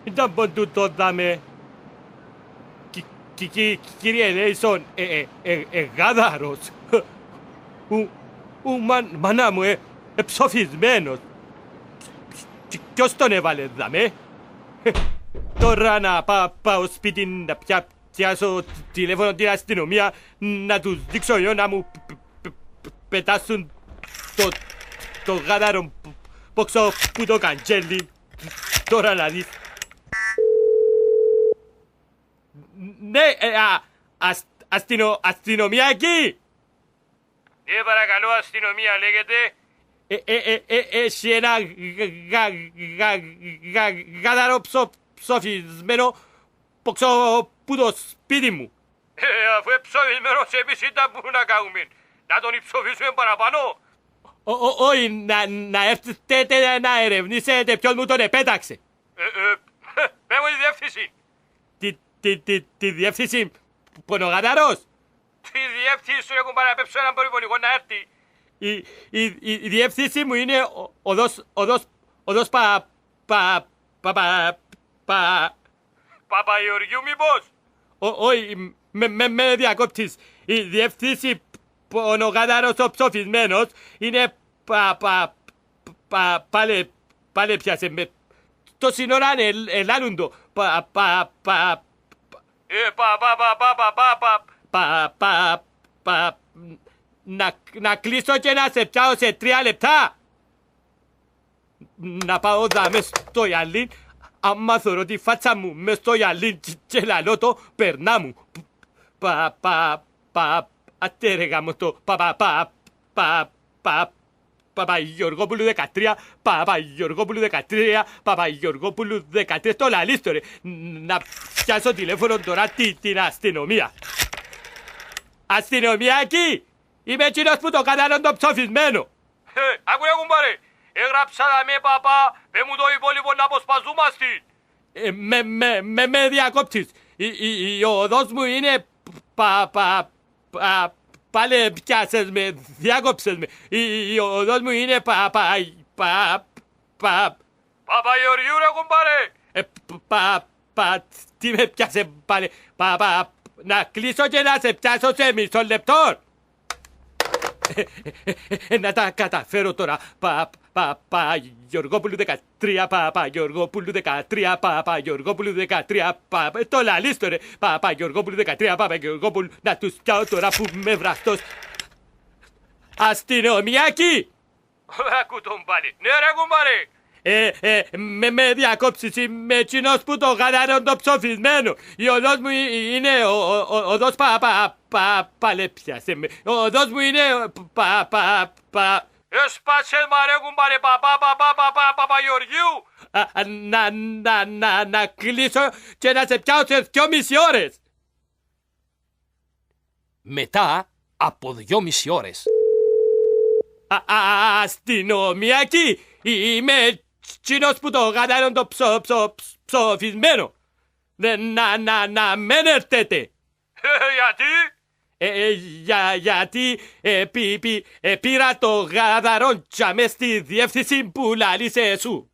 Ήταν ποντούτο δάμε. Κύριε Λέισον, γάδαρος. Μάνα μου, ψοφισμένος. Ποιος τον έβαλε δάμε? Τώρα να πάω σπίτι να πιάσω τηλέφωνο την αστυνομία, να τους δείξω εγώ να μου πετάσουν το γάδαρο πόξω που το καντζέλι. Τώρα να δεις. Ναι, αστυνομία εκεί! Ναι, παρακαλώ, αστυνομία λέγεται. Έχει ένα γάδαρο ψοφισμένο πόξω που το σπίτι μου. Αφού ψοφισμένος εμείς ήταν που να κάνουμε. Να τον ψοφίσουμε παραπάνω. Όχι, να έρθετε να ερευνήσετε ποιος μου τον επέταξε. Πες μου τη διεύθυνση. Τη διεύθυνση που είναι ο γαδαρός. Τη διεύθυνση σου έχουν παραπέψω έναν πολυπονικό να έρθει. Η διεύθυνση μου είναι οδός Παπαγεωργιού μήπως. Όχι, με διακόπτεις. Η διεύθυνση που είναι ο γαδαρός ο ψοφισμένος είναι πάλι πιάσε με. Το σύνορα ελάλουν το. Να κλείσω και να σε πιάω σε 3 λεπτά. Να πάω δάμε στο γυαλί. Άμα θωρώ τη φάτσα μου μες στο γυαλί και λαλώ το, περνά μου. Ατέρεγα μου το. Παπαγεωργόπουλου 13, Παπαγεωργόπουλου 13, Παπαγεωργόπουλου 13, το λαλίστο ρε. Να πιάσω τηλέφωνο τώρα την αστυνομία. Αστυνομία εκεί! Είμαι εκείνος που το κατάλλον το ψοφισμένο. Ακούε κουμπάρε, έγραψα με παπά, με μου το υπόλοιπο να αποσπαζούμαστε. Με διακόψεις. Η οδός μου είναι πάλι πιάσες με, διάκοψες με. Η οδός μου είναι Παπαγεωργίου ρε κουμπάρε. Τι με πιάσε πάλι. Να κλείσω και να σε πιάσω σε μισό λεπτό. Να τα καταφέρω τώρα. Παπαγεωργόπουλου 13, Παπαγεωργόπουλου 13, Παπαγεωργόπουλου 13, το λαλίστο ρε. Παπαγεωργόπουλου 13, Παπαγεωργόπουλου. Να τους πιάω τώρα που με βραστός. Αστυνομιακή! Ακού τον πάλι. Ναι ρε κουμπάρε. Με διακόψεις, είμαι εκείνος που το γαδάρω το ψοφισμένο. Η οδός μου είναι οδός πάλι πιάσε με. Ο οδός μου είναι Εσπάσες μα ρε κουμπάρε Παπαγεωργίου. Να κλείσω και να σε πιάω σε 2,5 ώρες. Μετά από 2,5 ώρες. Αστυνομιακή, είμαι εκείνος που το γαδάρω το ψοφισμένο. Να μεν έρθετε. Γιατί πήρα το γαδαρόν και μες στη διεύθυνση που λαλείς σου.